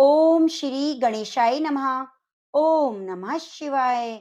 ओम श्री गणेशाय नमः। ओम नमः शिवाय।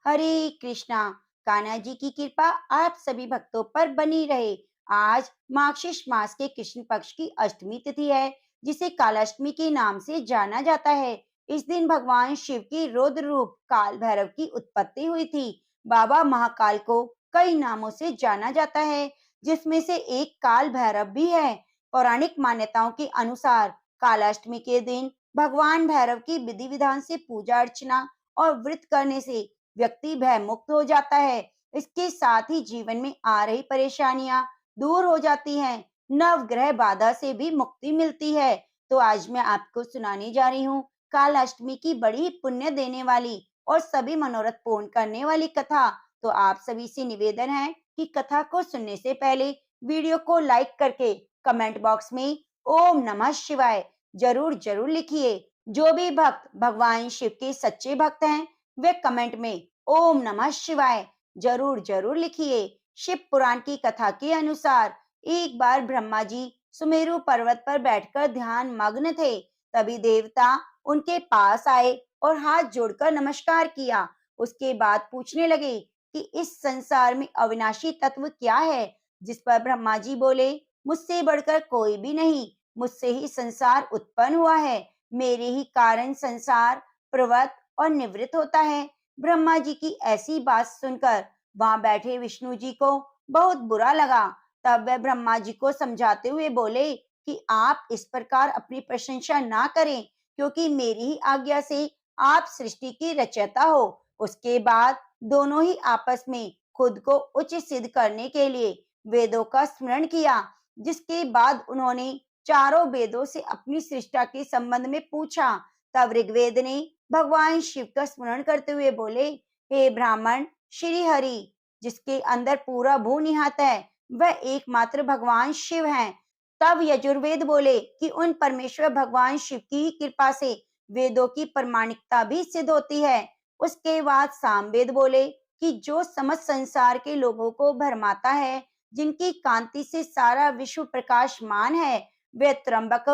हरे कृष्णा। कान्हा जी की कृपा आप सभी भक्तों पर बनी रहे। आज मार्गशीर्ष मास के कृष्ण पक्ष की अष्टमी तिथि है, जिसे कालाष्टमी के नाम से जाना जाता है। इस दिन भगवान शिव की रौद्र रूप काल भैरव की उत्पत्ति हुई थी। बाबा महाकाल को कई नामों से जाना जाता है, जिसमें से एक काल भैरव भी है। पौराणिक मान्यताओं के अनुसार कालाष्टमी के दिन भगवान भैरव की विधि विधान से पूजा अर्चना और व्रत करने से व्यक्ति भय मुक्त हो जाता है। इसके साथ ही जीवन में आ रही परेशानियां दूर हो जाती हैं। नवग्रह बाधा से भी मुक्ति मिलती है। तो आज मैं आपको सुनाने जा रही हूँ काल अष्टमी की बड़ी पुण्य देने वाली और सभी मनोरथ पूर्ण करने वाली कथा। तो आप सभी से निवेदन है कि कथा को सुनने से पहले वीडियो को लाइक करके कमेंट बॉक्स में ओम नमः शिवाय जरूर जरूर लिखिए। जो भी भक्त भगवान शिव के सच्चे भक्त हैं, वे कमेंट में ओम नमः शिवाय जरूर जरूर लिखिए। शिव पुराण की कथा के अनुसार एक बार ब्रह्मा जी सुमेरु पर्वत पर बैठकर ध्यान मग्न थे। तभी देवता उनके पास आए और हाथ जोड़कर नमस्कार किया। उसके बाद पूछने लगे कि इस संसार में अविनाशी तत्व क्या है। जिस पर ब्रह्मा जी बोले, मुझसे बढ़कर कोई भी नहीं, मुझसे ही संसार उत्पन्न हुआ है। मेरे ही कारण संसार प्रवृत्त और निवृत्त होता है। ब्रह्मा जी की ऐसी बात सुनकर वहां बैठे विष्णु जी को बहुत बुरा लगा। तब वे ब्रह्मा जी को समझाते हुए बोले कि आप इस प्रकार अपनी प्रशंसा ना करें, क्योंकि मेरी ही आज्ञा से आप सृष्टि की रचयिता हो। उसके बाद दोनों ही आपस में खुद को उच्च सिद्ध करने के लिए वेदों का स्मरण किया। जिसके बाद उन्होंने चारों वेदों से अपनी सृष्टि के संबंध में पूछा। तब ऋग्वेद ने भगवान शिव का स्मरण करते हुए बोले, हे ब्राह्मण, श्री हरि जिसके अंदर पूरा भू निहित है, वह एकमात्र भगवान शिव हैं। तब यजुर्वेद बोले कि उन परमेश्वर भगवान शिव की कृपा से वेदों की प्रमाणिकता भी सिद्ध होती है। उसके बाद सामवेद बोले कि जो समस्त संसार के लोगों को भरमाता है, जिनकी कांति से सारा विश्व प्रकाशमान है, वे त्र्यंबक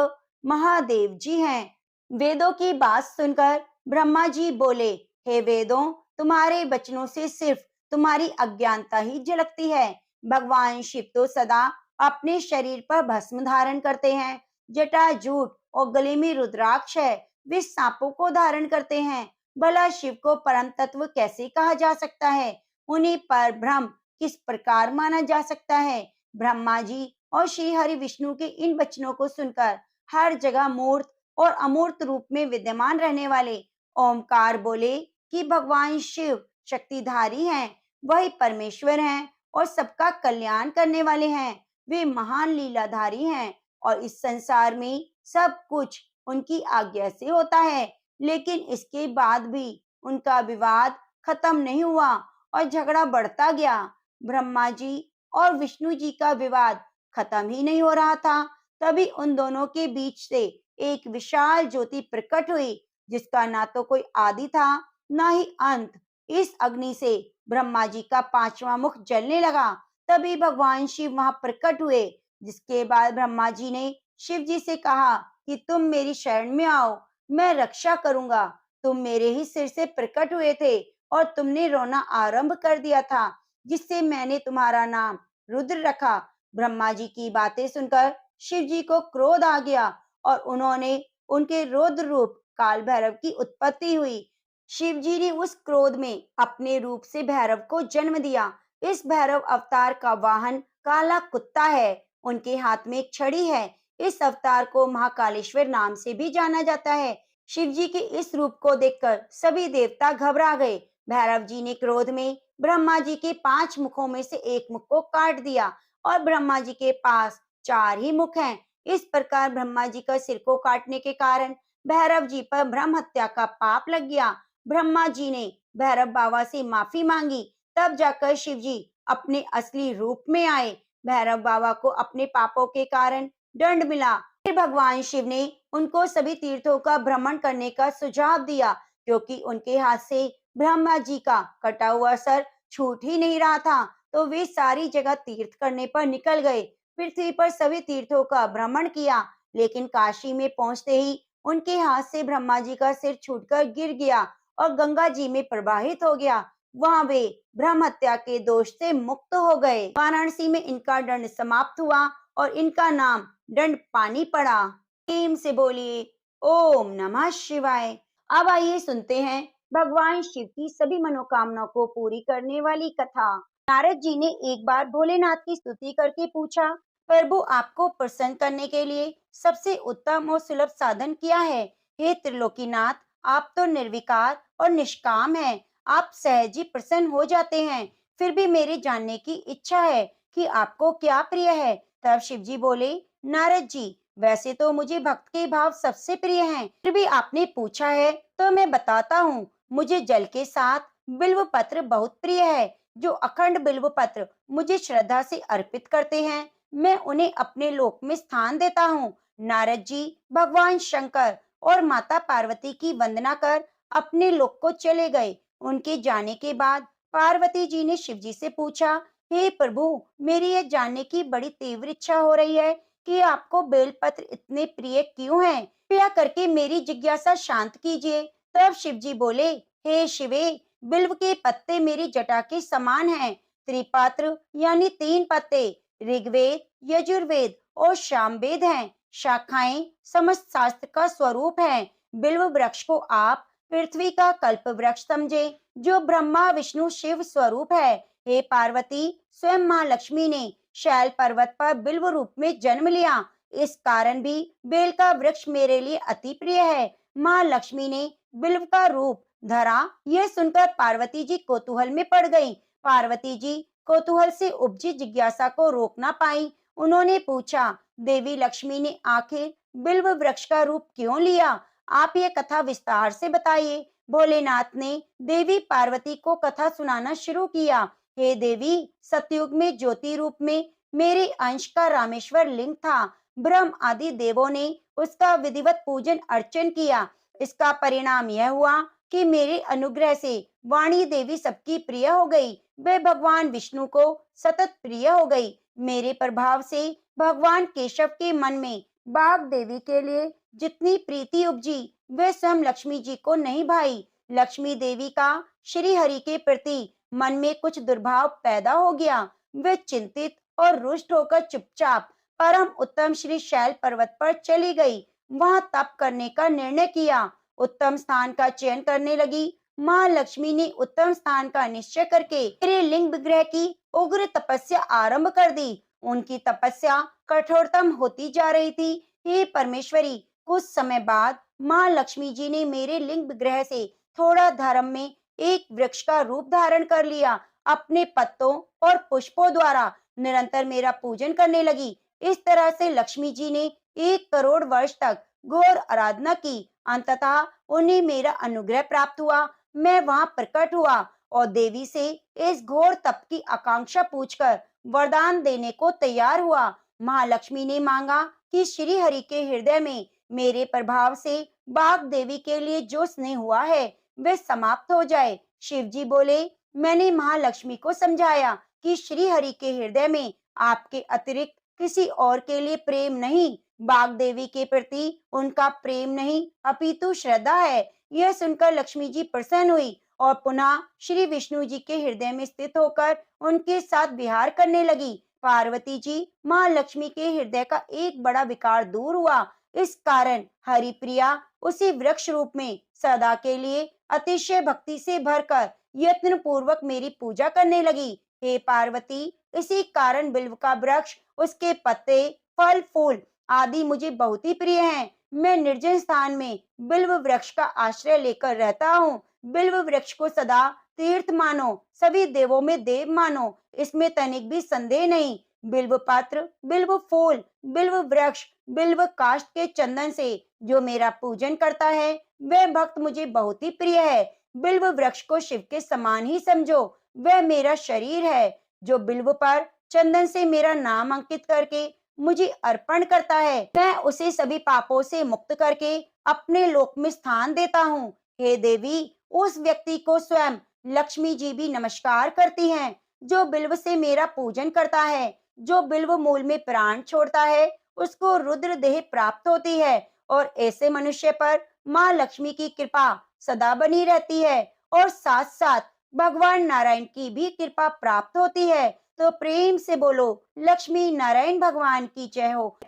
महादेव जी हैं। वेदों की बात सुनकर ब्रह्मा जी बोले, हे वेदों, तुम्हारे वचनों से सिर्फ तुम्हारी अज्ञानता ही झलकती है। भगवान शिव तो सदा अपने शरीर पर भस्म धारण करते हैं, जटा जूट और गले में रुद्राक्ष है। वे सांपों को धारण करते हैं। भला शिव को परम तत्व कैसे कहा जा सकता है? उन्हें पर ब्रह्म किस प्रकार माना जा सकता है? ब्रह्मा जी और श्री हरि विष्णु के इन वचनों को सुनकर हर जगह मूर्त और अमूर्त रूप में विद्यमान रहने वाले ओमकार बोले कि भगवान शिव शक्तिधारी हैं, वही परमेश्वर हैं और सबका कल्याण करने वाले हैं। वे महान लीलाधारी हैं और इस संसार में सब कुछ उनकी आज्ञा से होता है। लेकिन इसके बाद भी उनका विवाद खत्म नहीं हुआ और झगड़ा बढ़ता गया। ब्रह्मा जी और विष्णु जी का विवाद खत्म ही नहीं हो रहा था। तभी उन दोनों के बीच से एक विशाल ज्योति प्रकट हुई, जिसका ना तो कोई आदि था ना ही अंत। इस अग्नि से ब्रह्मा जी का पांचवा मुख जलने लगा। तभी भगवान शिव वहां प्रकट हुए। जिसके बाद ब्रह्मा जी ने शिव जी से कहा कि तुम मेरी शरण में आओ, मैं रक्षा करूंगा। तुम मेरे ही सिर से प्रकट हुए थे और तुमने रोना आरंभ कर दिया था, जिससे मैंने तुम्हारा नाम रुद्र रखा। ब्रह्मा जी की बातें सुनकर शिव जी को क्रोध आ गया और उन्होंने उनके रौद्र रूप काल भैरव की उत्पत्ति हुई। शिव जी ने उस क्रोध में अपने रूप से भैरव को जन्म दिया। इस भैरव अवतार का वाहन काला कुत्ता है। उनके हाथ में एक छड़ी है। इस अवतार को महाकालेश्वर नाम से भी जाना जाता है। शिव जी के इस रूप को देखकर सभी देवता घबरा गए। भैरव जी ने क्रोध में ब्रह्मा जी के 5 मुखों में से एक मुख को काट दिया और ब्रह्मा जी के पास 4 ही मुख हैं। इस प्रकार ब्रह्मा जी का सिर को काटने के कारण भैरव जी पर ब्रह्म हत्या का पाप लग गया। ब्रह्मा जी ने भैरव बाबा से माफी मांगी। तब जाकर शिव जी अपने असली रूप में आए। भैरव बाबा को अपने पापों के कारण दंड मिला। फिर भगवान शिव ने उनको सभी तीर्थों का भ्रमण करने का सुझाव दिया, क्योंकि उनके हाथ से ब्रह्मा जी का कटा हुआ सर छूट ही नहीं रहा था। तो वे सारी जगह तीर्थ करने पर निकल गए। पृथ्वी पर सभी तीर्थों का भ्रमण किया, लेकिन काशी में पहुंचते ही उनके हाथ से ब्रह्मा जी का सिर छूटकर गिर गया और गंगा जी में प्रवाहित हो गया। वहां वे ब्रह्म हत्या के दोष से मुक्त हो गए। वाराणसी में इनका दंड समाप्त हुआ और इनका नाम दंड पानी पड़ा। प्रेम से बोलिए ओम नमः शिवाय। अब आइए सुनते हैं भगवान शिव की सभी मनोकामनाओं को पूरी करने वाली कथा। नारद जी ने एक बार भोलेनाथ की स्तुति करके पूछा, प्रभु आपको प्रसन्न करने के लिए सबसे उत्तम और सुलभ साधन क्या है? हे त्रिलोकीनाथ, आप तो निर्विकार और निष्काम हैं। आप सहज ही प्रसन्न हो जाते हैं। फिर भी मेरे जानने की इच्छा है कि आपको क्या प्रिय है। तब शिव जी बोले, नारद जी, वैसे तो मुझे भक्त के भाव सबसे प्रिय हैं, फिर भी आपने पूछा है तो मैं बताता हूँ। मुझे जल के साथ बिल्व पत्र बहुत प्रिय है। जो अखंड बिल्व पत्र मुझे श्रद्धा से अर्पित करते हैं, मैं उन्हें अपने लोक में स्थान देता हूँ। नारद जी भगवान शंकर और माता पार्वती की वंदना कर अपने लोक को चले गए। उनके जाने के बाद पार्वती जी ने शिव जी से पूछा, हे प्रभु, मेरी यह जानने की बड़ी तीव्र इच्छा हो रही है कि आपको बेलपत्र इतने प्रिय क्यों हैं? कृपया करके मेरी जिज्ञासा शांत कीजिए। तब शिव जी बोले, हे शिवे, बिल्व के पत्ते मेरी जटा के समान हैं। त्रिपात्र यानी 3 पत्ते ऋग्वेद, यजुर्वेद और सामवेद हैं। शाखाएं समस्त शास्त्र का स्वरूप हैं। बिल्व वृक्ष को आप पृथ्वी का कल्प वृक्ष समझे, जो ब्रह्मा विष्णु शिव स्वरूप है। हे पार्वती, स्वयं माँ लक्ष्मी ने शैल पर्वत पर बिल्व रूप में जन्म लिया। इस कारण भी बेल का वृक्ष मेरे लिए अति प्रिय है। माँ लक्ष्मी ने बिल्व का रूप धरा, यह सुनकर पार्वती जी कौतूहल में पड़ गईं। पार्वती जी कौतूहल से उपजी जिज्ञासा को रोक ना पाई। उन्होंने पूछा, देवी लक्ष्मी ने आखिर बिल्व वृक्ष का रूप क्यों लिया? आप ये कथा विस्तार से बताइए। भोलेनाथ ने देवी पार्वती को कथा सुनाना शुरू किया। हे देवी, सतयुग में ज्योति रूप में मेरे अंश का रामेश्वर लिंग था। ब्रह्म आदि देवों ने उसका विधिवत पूजन अर्चन किया। इसका परिणाम यह हुआ कि मेरे अनुग्रह से वाणी देवी सबकी प्रिय हो गई। वे भगवान विष्णु को सतत प्रिय हो गई। मेरे प्रभाव से भगवान केशव के मन में बाघ देवी के लिए जितनी प्रीति उपजी, वे स्वयं लक्ष्मी जी को नहीं भाई। लक्ष्मी देवी का श्री हरि के प्रति मन में कुछ दुर्भाव पैदा हो गया। वे चिंतित और रुष्ट होकर चुपचाप परम उत्तम श्री शैल पर्वत पर चली गई। वहां तप करने का निर्णय किया। उत्तम स्थान का चयन करने लगी। माँ लक्ष्मी ने उत्तम स्थान का निश्चय करके मेरे लिंग विग्रह की उग्र तपस्या आरंभ कर दी। उनकी तपस्या कठोरतम होती जा रही थी। हे परमेश्वरी, कुछ समय बाद माँ लक्ष्मी जी ने मेरे लिंग विग्रह से थोड़ा धर्म में एक वृक्ष का रूप धारण कर लिया। अपने पत्तों और पुष्पों द्वारा निरंतर मेरा पूजन करने लगी। इस तरह से लक्ष्मी जी ने 1 करोड़ वर्ष तक घोर आराधना की। अंततः उन्हें मेरा अनुग्रह प्राप्त हुआ। मैं वहां प्रकट हुआ और देवी से इस घोर तप की आकांक्षा पूछकर वरदान देने को तैयार हुआ। महालक्ष्मी ने मांगा कि श्री हरि के हृदय में मेरे प्रभाव से बाघ देवी के लिए जो स्नेह हुआ है, वे समाप्त हो जाए। शिव जी बोले, मैंने महालक्ष्मी को समझाया कि श्री हरि के हृदय में आपके अतिरिक्त किसी और के लिए प्रेम नहीं, बाघ देवी के प्रति उनका प्रेम नहीं अपितु श्रद्धा है। यह सुनकर लक्ष्मी जी प्रसन्न हुई और पुनः श्री विष्णु जी के हृदय में स्थित होकर उनके साथ विहार करने लगी। पार्वती जी माँ लक्ष्मी के हृदय का एक बड़ा विकार दूर हुआ। इस कारण हरिप्रिया उसी वृक्ष रूप में सदा के लिए अतिशय भक्ति से भरकर यत्न पूर्वक मेरी पूजा करने लगी। हे पार्वती, इसी कारण बिल्व का वृक्ष, उसके पत्ते, फल, फूल आदि मुझे बहुत ही प्रिय हैं। मैं निर्जन स्थान में बिल्व वृक्ष का आश्रय लेकर रहता हूँ। बिल्व वृक्ष को सदा तीर्थ मानो, सभी देवों में देव मानो, इसमें तनिक भी संदेह नहीं। बिल्व पत्र, बिल्व फूल, बिल्व वृक्ष, बिल्व काष्ठ के चंदन से जो मेरा पूजन करता है, वह भक्त मुझे बहुत ही प्रिय है। बिल्व वृक्ष को शिव के समान ही समझो, वह मेरा शरीर है। जो बिल्व पर चंदन से मेरा नाम अंकित करके मुझे अर्पण करता है, मैं उसे सभी पापों से मुक्त करके अपने लोक में स्थान देता हूँ। हे देवी, उस व्यक्ति को स्वयं लक्ष्मी जी भी नमस्कार करती हैं, जो बिल्व से मेरा पूजन करता है। जो बिल्व मूल में प्राण छोड़ता है, उसको रुद्र देह प्राप्त होती है और ऐसे मनुष्य पर माँ लक्ष्मी की कृपा सदा बनी रहती है और साथ साथ भगवान नारायण की भी कृपा प्राप्त होती है। तो प्रेम से बोलो, लक्ष्मी नारायण भगवान की जय हो।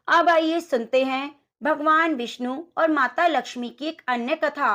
अब आइए सुनते हैं भगवान विष्णु और माता लक्ष्मी की एक अन्य कथा।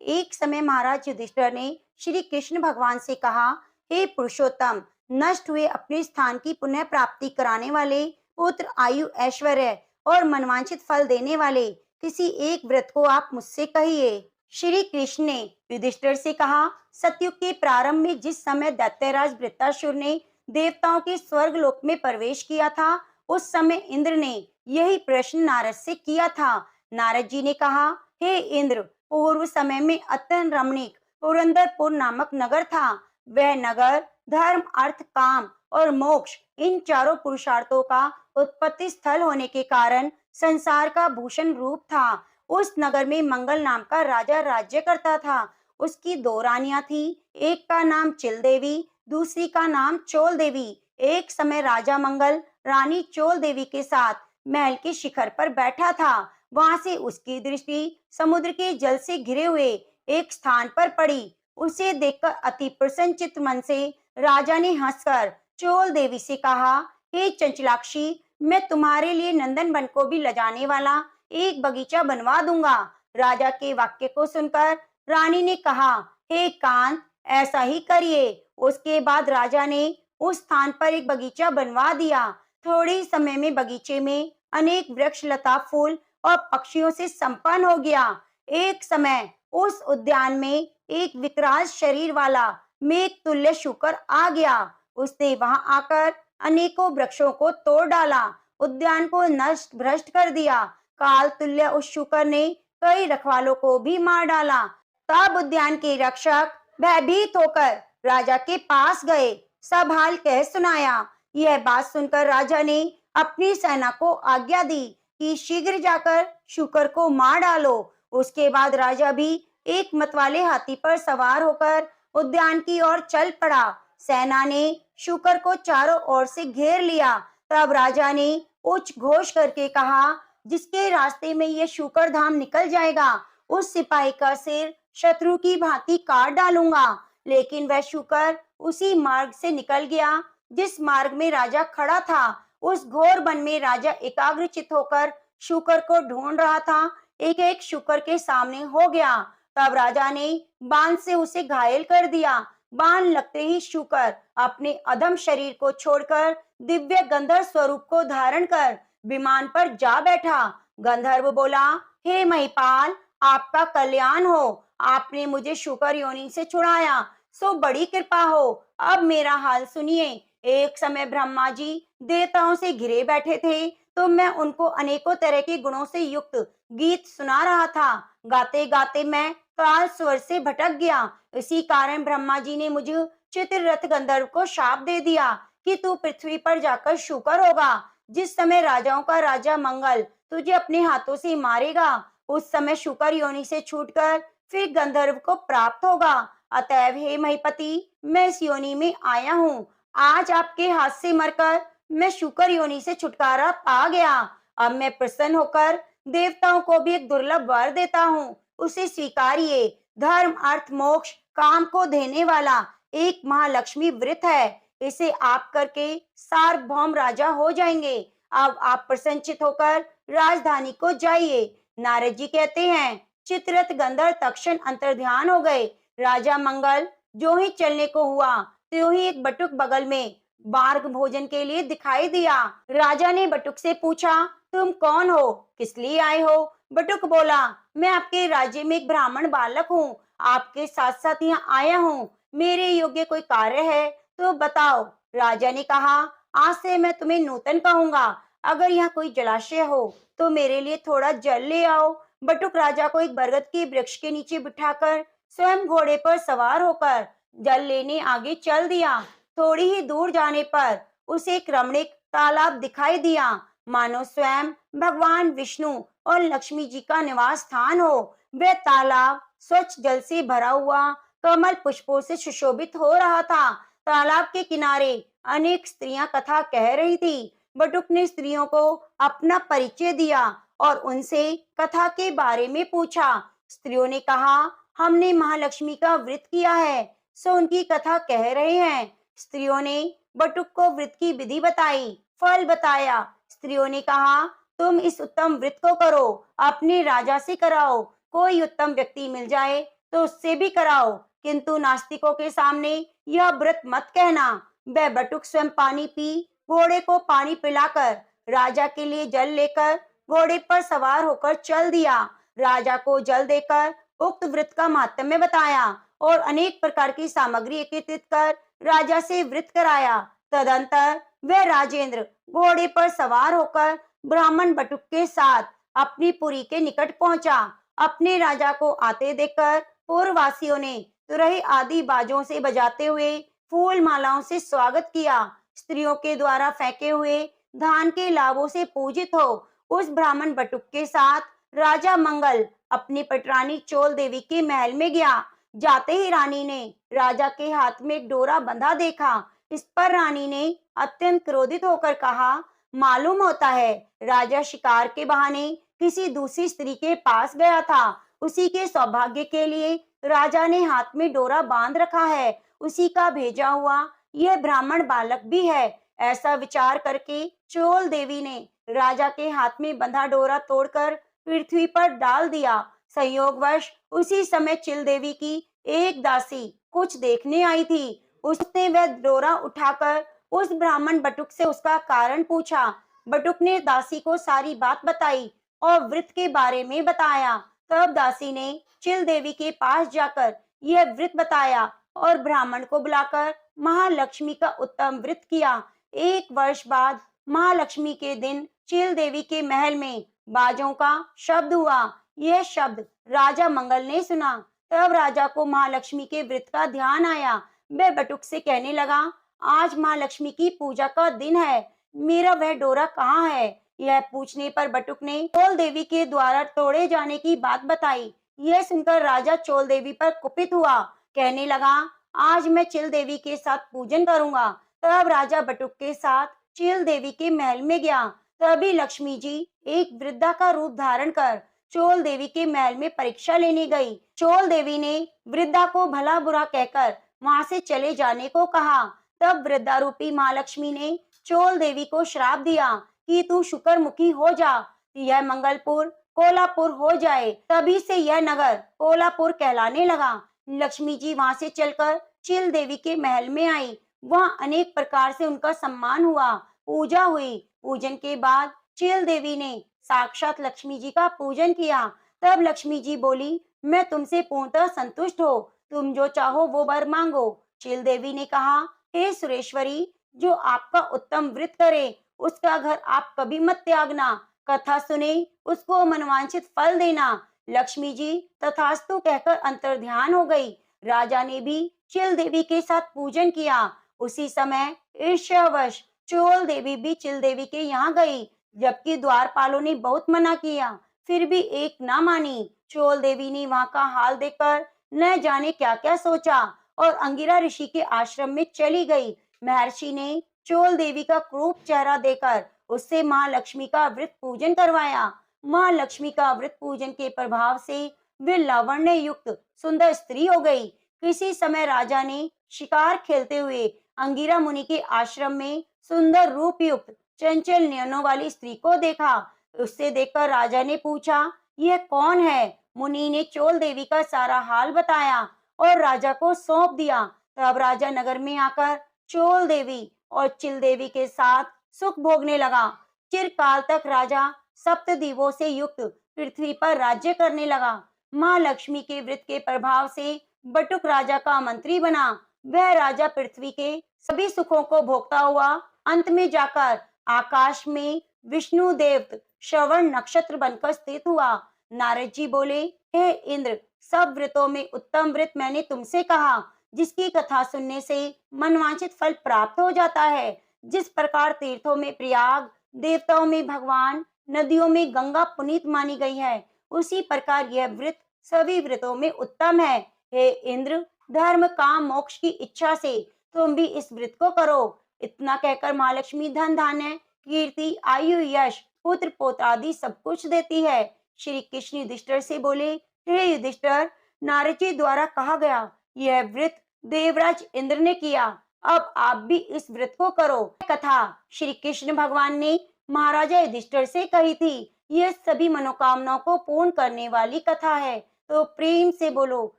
एक समय महाराज युधिष्ठिर ने श्री कृष्ण भगवान से कहा, हे पुरुषोत्तम, नष्ट हुए अपने स्थान की पुनः प्राप्ति कराने वाले, पुत्र, आयु, ऐश्वर्य और मनवांछित फल देने वाले किसी एक व्रत को आप मुझसे कहिए। श्री कृष्ण ने युधिष्ठिर से कहा, सतयुग के प्रारंभ में जिस समय दैत्यराज वृत्तासुर ने देवताओं के स्वर्ग लोक में प्रवेश किया था, उस समय इंद्र ने यही प्रश्न नारद से किया था। नारद जी ने कहा, हे इंद्र, पूर्व समय में अत्यंत रमणीक पुरंदरपुर नामक नगर था। वह नगर धर्म, अर्थ, काम और मोक्ष इन चारों पुरुषार्थों का उत्पत्ति स्थल होने के कारण संसार का भूषण रूप था। उस नगर में मंगल नाम का राजा राज्य करता था। उसकी दो रानियां थी, एक का नाम चिल देवी, दूसरी का नाम चोल देवी। एक समय राजा मंगल रानी चोल देवी के साथ महल के शिखर पर बैठा था। वहां से उसकी दृष्टि समुद्र के जल से घिरे हुए एक स्थान पर पड़ी। उसे देखकर अति प्रसन्नचित्त मन से राजा ने हंसकर चोल देवी से कहा, हे चंचलाक्षी, मैं तुम्हारे लिए नंदन वन को भी लजाने वाला एक बगीचा बनवा दूंगा। राजा के वाक्य को सुनकर रानी ने कहा, हे कांत, ऐसा ही करिए। उसके बाद राजा ने उस स्थान पर एक बगीचा बनवा दिया। थोड़े समय में बगीचे में अनेक वृक्ष, लता, फूल और पक्षियों से संपन्न हो गया। एक समय उस उद्यान में एक विकराल शरीर वाला मेघ तुल्य शूकर आ गया। उसने वहां आकर अनेकों वृक्षों को तोड़ डाला, उद्यान को नष्ट भ्रष्ट कर दिया। काल तुल्य उस शूकर ने कई रखवालों को भी मार डाला। तब उद्यान के रक्षक भयभीत होकर राजा के पास गए, सब हाल कह सुनाया। यह बात सुनकर राजा ने अपनी सेना को आज्ञा दी कि शीघ्र जाकर शूकर को मार डालो। उसके बाद राजा भी एक मतवाले हाथी पर सवार होकर उद्यान की ओर चल पड़ा। सेना ने शूकर को चारों ओर से घेर लिया। तब राजा ने उच्च घोष करके कहा, जिसके रास्ते में यह शूकर धाम निकल जाएगा, उस सिपाही का सिर शत्रु की भांति काट डालूंगा। लेकिन वह शूकर उसी मार्ग से निकल गया जिस मार्ग में राजा खड़ा था। उस घोर वन में राजा एकाग्रचित्त होकर शूकर को ढूंढ रहा था। एक एक शूकर के सामने हो गया। तब राजा ने बाण से उसे घायल कर दिया। बाण लगते ही शूकर अपने अधम शरीर को छोड़कर दिव्य गंधर्व स्वरूप को धारण कर विमान पर जा बैठा। गंधर्व बोला, हे महिपाल, आपका कल्याण हो। आपने मुझे शूकर योनि से छुड़ाया, सो बड़ी कृपा हो। अब मेरा हाल सुनिए। एक समय ब्रह्मा जी देवताओं से घिरे बैठे थे, तो मैं उनको अनेकों तरह के गुणों से युक्त गीत सुना रहा था। गाते गाते मैं काल स्वर से भटक गया। इसी कारण ब्रह्मा जी ने मुझे चित्ररथ गंधर्व को शाप दे दिया कि तू पृथ्वी पर जाकर शूकर होगा। जिस समय राजाओं का राजा मंगल तुझे अपने हाथों से मारेगा, उस समय शूकर योनि से छूटकर फिर गंधर्व को प्राप्त होगा। अतएव हे महीपति, मैं इस योनि में आया हूँ। आज आपके हाथ से मरकर मैं शूकर योनि से छुटकारा पा गया। अब मैं प्रसन्न होकर देवताओं को भी एक दुर्लभ वर देता हूँ, उसे स्वीकारिए। धर्म, अर्थ, मोक्ष, काम को देने वाला एक महालक्ष्मी व्रत है। इसे आप करके सार्वभौम राजा हो जाएंगे। अब आप प्रसन्नचित होकर राजधानी को जाइए। नारद जी कहते हैं, चित्ररथ गंधर्व तक्षण अंतर्ध्यान हो गए। राजा मंगल जो ही चलने को हुआ, त्यों ही एक बटुक बगल में मार्ग भोजन के लिए दिखाई दिया। राजा ने बटुक से पूछा, तुम कौन हो, किस लिए आए हो? बटुक बोला, मैं आपके राज्य में एक ब्राह्मण बालक हूँ, आपके साथ साथ यहाँ आया हूँ। मेरे योग्य कोई कार्य है तो बताओ। राजा ने कहा, आज से मैं तुम्हें नूतन कहूंगा। अगर यहाँ कोई जलाशय हो तो मेरे लिए थोड़ा जल ले आओ। बटुक राजा को एक बरगद के वृक्ष के नीचे बिठाकर स्वयं घोड़े पर सवार होकर जल लेने आगे चल दिया। थोड़ी ही दूर जाने पर उसे एक रमणीक तालाब दिखाई दिया, मानो स्वयं भगवान विष्णु और लक्ष्मी जी का निवास स्थान हो। वह तालाब स्वच्छ जल से भरा हुआ कमल पुष्पों से सुशोभित हो रहा था। तालाब के किनारे अनेक स्त्रियां कथा कह रही थी। बटुक ने स्त्रियों को अपना परिचय दिया और उनसे कथा के बारे में पूछा। स्त्रियों ने कहा, हमने महालक्ष्मी का व्रत किया है, सो उनकी कथा कह रहे हैं। स्त्रियों ने बटुक को व्रत की विधि बताई, फल बताया। स्त्रियों ने कहा, तुम इस उत्तम व्रत को करो, अपने राजा से कराओ, कोई उत्तम व्यक्ति मिल जाए तो उससे भी कराओ, किंतु नास्तिकों के सामने यह व्रत मत कहना। वह बटुक स्वयं पानी पी, घोड़े को पानी पिलाकर, राजा के लिए जल लेकर घोड़े पर सवार होकर चल दिया। राजा को जल देकर उक्त व्रत का माहात्म्य बताया और अनेक प्रकार की सामग्री एकत्रित कर राजा से व्रत कराया। तदंतर वह राजेंद्र घोड़े पर सवार होकर ब्राह्मण बटुक के साथ अपनी पुरी के निकट पहुंचा। अपने राजा को आते देखकर पूर्ववासियों ने तुरही आदि बाजों से बजाते हुए फूल मालाओं से स्वागत किया। स्त्रियों के द्वारा फेंके हुए धान के लाभों से पूजित हो उस ब्राह्मण बटुक के साथ राजा मंगल अपनी पटरानी चोल देवी के महल में गया। जाते ही रानी ने राजा के हाथ में एक डोरा बंधा देखा। इस पर रानी ने अत्यंत क्रोधित होकर कहा, मालूम होता है राजा शिकार के बहाने किसी दूसरी स्त्री के पास गया था, उसी के सौभाग्य के लिए राजा ने हाथ में डोरा बांध रखा है, उसी का भेजा हुआ यह ब्राह्मण बालक भी है। ऐसा विचार करके चोल देवी ने राजा के हाथ में बंधा डोरा तोड़कर पृथ्वी पर डाल दिया। संयोगवश उसी समय चिल देवी की एक दासी कुछ देखने आई थी। उसने वह डोरा उठाकर उस ब्राह्मण बटुक से उसका कारण पूछा। बटुक ने दासी को सारी बात बताई और व्रत के बारे में बताया। तब दासी ने चिल देवी के पास जाकर यह व्रत बताया और ब्राह्मण को बुलाकर महालक्ष्मी का उत्तम व्रत किया। एक वर्ष बाद महालक्ष्मी के दिन चिल देवी के महल में बाजों का शब्द हुआ। यह शब्द राजा मंगल ने सुना। तब राजा को महालक्ष्मी के व्रत का ध्यान आया। वह बटुक से कहने लगा, आज महालक्ष्मी की पूजा का दिन है, मेरा वह डोरा कहाँ है? यह पूछने पर बटुक ने चोल देवी के द्वारा तोड़े जाने की बात बताई। यह सुनकर राजा चोल देवी पर कुपित हुआ, कहने लगा, आज मैं चिल देवी के साथ पूजन करूंगा। तब राजा बटुक के साथ चिल देवी के महल में गया। तभी लक्ष्मी जी एक वृद्धा का रूप धारण कर चोल देवी के महल में परीक्षा लेने गई। चोल देवी ने वृद्धा को भला बुरा कहकर वहां से चले जाने को कहा। तब वृद्धा रूपी महालक्ष्मी ने चोल देवी को श्राप दिया कि तू शुक्रमुखी हो जा, यह मंगलपुर कोलापुर हो जाए। तभी से यह नगर कोलापुर कहलाने लगा। लक्ष्मी जी वहां से चलकर चिल देवी के महल में आई। वहां अनेक प्रकार से उनका सम्मान हुआ, पूजा हुई। पूजन के बाद चिल देवी ने साक्षात लक्ष्मी जी का पूजन किया। तब लक्ष्मी जी बोली, मैं तुमसे पूर्णतः संतुष्ट हो, तुम जो चाहो वो वर मांगो। चिल देवी ने कहा, हे सुरेश्वरी, जो आपका उत्तम व्रत करे उसका घर आप कभी मत त्यागना, कथा सुने उसको मनवांछित फल देना। लक्ष्मी जी तथास्तु कहकर अंतर्ध्यान हो गई। राजा ने भी चिल देवी के साथ पूजन किया। उसी समय ईर्ष्यावश चोल देवी भी चिल देवी के यहाँ गई, जबकि द्वारपालों ने बहुत मना किया, फिर भी एक ना मानी। चोल देवी ने वहां का हाल देखकर न जाने क्या क्या सोचा और अंगिरा ऋषि के आश्रम में चली गई। महर्षि ने चोल देवी का क्रूप चेहरा देखकर उससे महालक्ष्मी का व्रत पूजन करवाया। महालक्ष्मी का व्रत पूजन के प्रभाव से वे लावण्य युक्त सुंदर स्त्री हो गई। किसी समय राजा ने शिकार खेलते हुए अंगिरा मुनि के आश्रम में सुंदर रूप युक्त चंचल नयनों वाली स्त्री को देखा। उससे देखकर राजा ने पूछा, यह कौन है? मुनि ने चोल देवी का सारा हाल बताया और राजा को सौंप दिया। तब राजा नगर में आकर चोल देवी और चिल देवी के साथ सुख भोगने लगा। चिरकाल तक राजा सप्तद्वीपों से युक्त पृथ्वी पर राज्य करने लगा। माँ लक्ष्मी के व्रत के प्रभाव से बटुक राजा का मंत्री बना। वह राजा पृथ्वी के सभी सुखों को भोगता हुआ अंत में जाकर आकाश में विष्णु देव श्रवण नक्षत्र बनकर स्थित हुआ। नारद जी बोले, हे इंद्र, सब व्रतों में उत्तम व्रत मैंने तुमसे कहा, जिसकी कथा सुनने से मनवांछित फल प्राप्त हो जाता है। जिस प्रकार तीर्थों में प्रयाग, देवताओं में भगवान, नदियों में गंगा पुनीत मानी गई है, उसी प्रकार यह व्रत सभी व्रतों में उत्तम है। हे इंद्र, धर्म काम मोक्ष की इच्छा से तुम भी इस व्रत को करो। इतना कहकर महालक्ष्मी धन धान्य कीर्ति आयु यश पुत्र पौत्रादि सब कुछ देती है। श्री कृष्ण युधिष्ठिर से बोले, हे युधिष्ठिर, नारद जी द्वारा कहा गया यह व्रत देवराज इंद्र ने किया, अब आप भी इस व्रत को करो। कथा श्री कृष्ण भगवान ने महाराजा युधिष्ठिर से कही थी। यह सभी मनोकामनाओं को पूर्ण करने वाली कथा है। तो प्रेम से बोलो,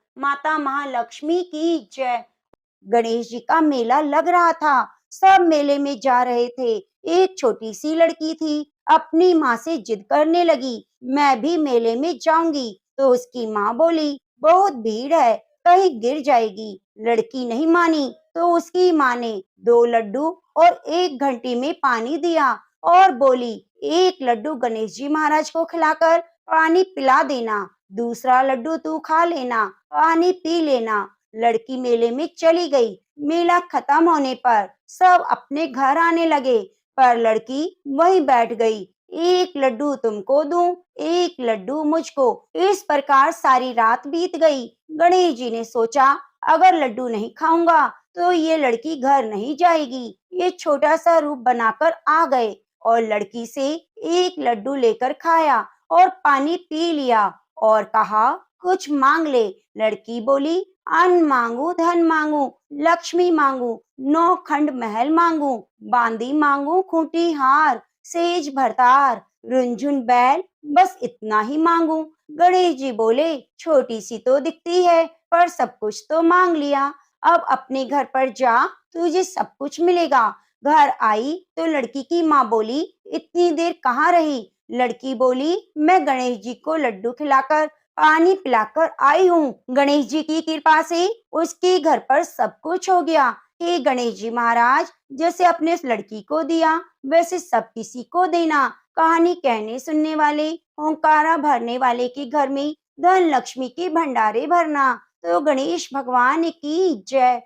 माता महालक्ष्मी की जय। गणेश जी का मेला लग रहा था। सब मेले में जा रहे थे। एक छोटी सी लड़की थी, अपनी माँ से जिद करने लगी, मैं भी मेले में जाऊंगी। तो उसकी माँ बोली, बहुत भीड़ है, कहीं गिर जाएगी। लड़की नहीं मानी, तो उसकी माँ ने 2 लड्डू और 1 घंटी में पानी दिया और बोली, एक लड्डू गणेश जी महाराज को खिलाकर पानी पिला देना, दूसरा लड्डू तू खा लेना, पानी पी लेना। लड़की मेले में चली गई। मेला खत्म होने पर सब अपने घर आने लगे, पर लड़की वहीं बैठ गई। एक लड्डू तुमको दूं, एक लड्डू मुझको। इस प्रकार सारी रात बीत गई। गणेश जी ने सोचा, अगर लड्डू नहीं खाऊंगा तो ये लड़की घर नहीं जाएगी। ये छोटा सा रूप बनाकर आ गए और लड़की से एक लड्डू लेकर खाया और पानी पी लिया और कहा, कुछ मांग ले। लड़की बोली, अन्न मांगू, धन मांगू, लक्ष्मी मांगू, 9 खंड महल मांगू, बांदी मांगू, खूंटी हार, सेज भरतार, रुंझुन बैल, बस इतना ही मांगू। गणेश जी बोले, छोटी सी तो दिखती है, पर सब कुछ तो मांग लिया। अब अपने घर पर जा, तुझे सब कुछ मिलेगा। घर आई तो लड़की की माँ बोली, इतनी देर कहाँ रही? लड़की बोली, मैं गणेश जी को लड्डू खिलाकर पानी पिलाकर आई हूँ। गणेश जी की कृपा से उसके घर पर सब कुछ हो गया। हे गणेश जी महाराज, जैसे अपने उस लड़की को दिया वैसे सब किसी को देना। कहानी कहने सुनने वाले, ओंकारा भरने वाले के घर में धन लक्ष्मी के भंडारे भरना। तो गणेश भगवान की जय।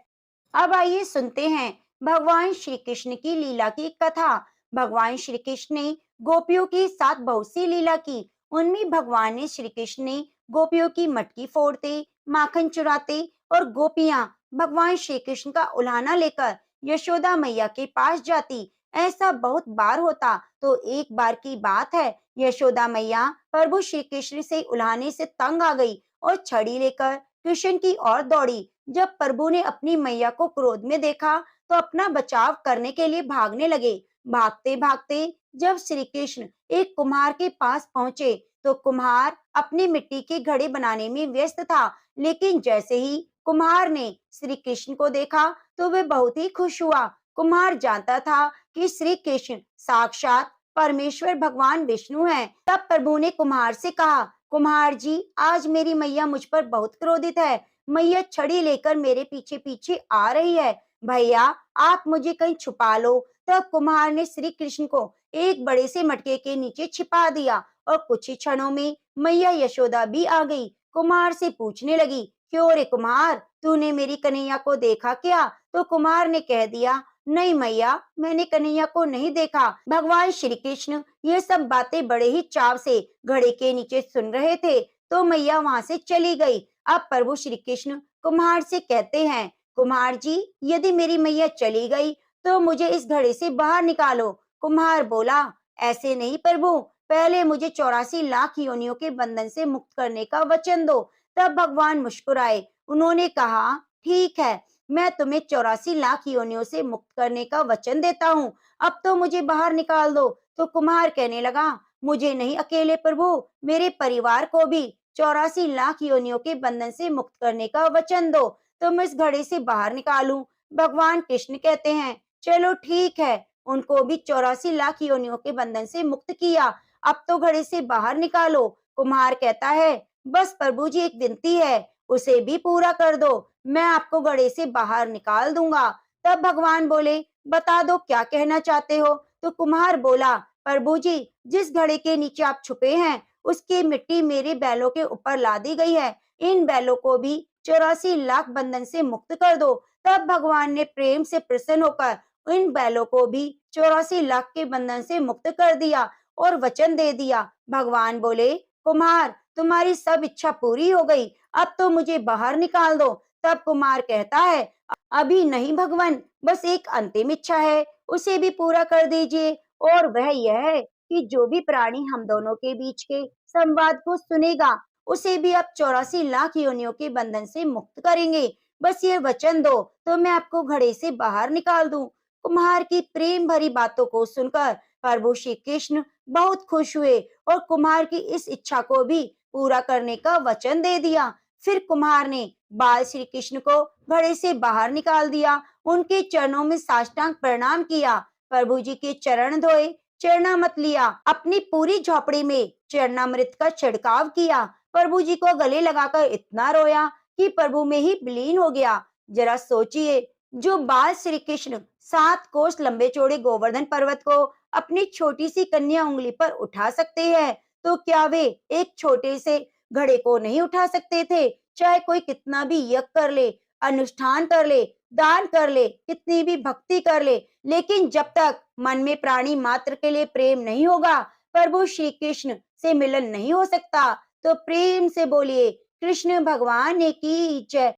अब आइए सुनते हैं भगवान श्री कृष्ण की लीला की कथा। भगवान श्री कृष्ण ने गोपियों के साथ बहुत सी लीला की। उनमें भगवान ने श्री कृष्ण ने गोपियों की मटकी फोड़ते, माखन चुराते और गोपियां भगवान श्री कृष्ण का उल्हाना लेकर यशोदा मैया के पास जाती। ऐसा बहुत बार होता। तो एक बार की बात है, यशोदा मैया प्रभु श्री कृष्ण से उल्हाने से तंग आ गई और छड़ी लेकर कृष्ण की ओर दौड़ी। जब प्रभु ने अपनी मैया को क्रोध में देखा तो अपना बचाव करने के लिए भागने लगे। भागते भागते जब श्री कृष्ण एक कुम्हार के पास पहुंचे तो कुम्हार अपनी मिट्टी के घड़े बनाने में व्यस्त था। लेकिन जैसे ही कुम्हार ने श्री कृष्ण को देखा तो वे बहुत ही खुश हुआ। कुम्हार जानता था कि श्री कृष्ण साक्षात परमेश्वर भगवान विष्णु हैं। तब प्रभु ने कुम्हार से कहा, कुम्हार जी, आज मेरी मैया मुझ पर बहुत क्रोधित है। मैया छड़ी लेकर मेरे पीछे पीछे आ रही है। भैया, आप मुझे कहीं छुपा लो। तब कुम्हार ने श्री कृष्ण को एक बड़े से मटके के नीचे छिपा दिया और कुछ ही क्षणों में मैया यशोदा भी आ गई। कुम्हार से पूछने लगी, क्यों रे कुम्हार, तूने मेरी कन्हैया को देखा क्या? तो कुम्हार ने कह दिया, नहीं मैया, मैंने कन्हैया को नहीं देखा। भगवान श्री कृष्ण ये सब बातें बड़े ही चाव से घड़े के नीचे सुन रहे थे। तो मैया वहां से चली गई। अब प्रभु श्री कृष्ण कुम्हार से कहते हैं, कुम्हार जी, यदि मेरी मैया चली गई तो मुझे इस घड़े से बाहर निकालो। कुम्हार बोला, ऐसे नहीं प्रभु, पहले मुझे 84 लाख योनियों के बंधन से मुक्त करने का वचन दो। तब भगवान मुस्कुराए। उन्होंने कहा, ठीक है, मैं तुम्हें 84 लाख योनियों से मुक्त करने का वचन देता हूँ। अब तो मुझे बाहर निकाल दो। तो कुम्हार कहने लगा, मुझे नहीं अकेले प्रभु, मेरे परिवार को भी 84 लाख योनियों के बंधन से मुक्त करने का वचन दो, तो मैं इस घड़े से बाहर निकालूं। भगवान कृष्ण कहते हैं, चलो ठीक है। उनको भी 84 लाख योनियों के बंधन से मुक्त किया। अब तो घड़े से बाहर निकालो। कुम्हार कहता है, बस प्रभु जी, एक विनती है, उसे भी पूरा कर दो, मैं आपको घड़े से बाहर निकाल दूंगा। तब भगवान बोले, बता दो क्या कहना चाहते हो। तो कुम्हार बोला, प्रभु जी, जिस घड़े के नीचे आप छुपे हैं उसकी मिट्टी मेरे बैलों के ऊपर ला दी गई है। इन बैलों को भी 84 लाख बंधन से मुक्त कर दो। तब भगवान ने प्रेम से प्रसन्न होकर इन बैलों को भी 84 लाख के बंधन से मुक्त कर दिया और वचन दे दिया। भगवान बोले, कुमार, तुम्हारी सब इच्छा पूरी हो गई, अब तो मुझे बाहर निकाल दो। तब कुमार कहता है, अभी नहीं भगवान, बस एक अंतिम इच्छा है, उसे भी पूरा कर दीजिए। और वह यह है कि जो भी प्राणी हम दोनों के बीच के संवाद को सुनेगा, उसे भी आप 84 लाख योनियों के बंधन से मुक्त करेंगे। बस ये वचन दो, तो मैं आपको घड़े से बाहर निकाल दूं। कुम्हार की प्रेम भरी बातों को सुनकर प्रभु श्री कृष्ण बहुत खुश हुए और कुम्हार की इस इच्छा को भी पूरा करने का वचन दे दिया। फिर कुम्हार ने बाल श्री कृष्ण को घड़े से बाहर निकाल दिया, उनके चरणों में साष्टांग प्रणाम किया, प्रभु जी के चरण धोए, चरणामृत लिया, अपनी पूरी झोपड़ी में चरणामृत का छिड़काव किया, प्रभु जी को गले लगाकर इतना रोया कि प्रभु में ही विलीन हो गया। जरा सोचिए, जो बाल श्री कृष्ण 7 कोस लंबे चौड़े गोवर्धन पर्वत को अपनी छोटी सी कन्या उंगली पर उठा सकते हैं, तो क्या वे एक छोटे से घड़े को नहीं उठा सकते थे? चाहे कोई कितना भी यज्ञ कर ले, अनुष्ठान कर ले, दान कर ले, कितनी भी भक्ति कर ले, लेकिन जब तक मन में प्राणी मात्र के लिए प्रेम नहीं होगा, प्रभु श्री कृष्ण से मिलन नहीं हो सकता। तो प्रेम से बोलिए, कृष्ण भगवान की जय।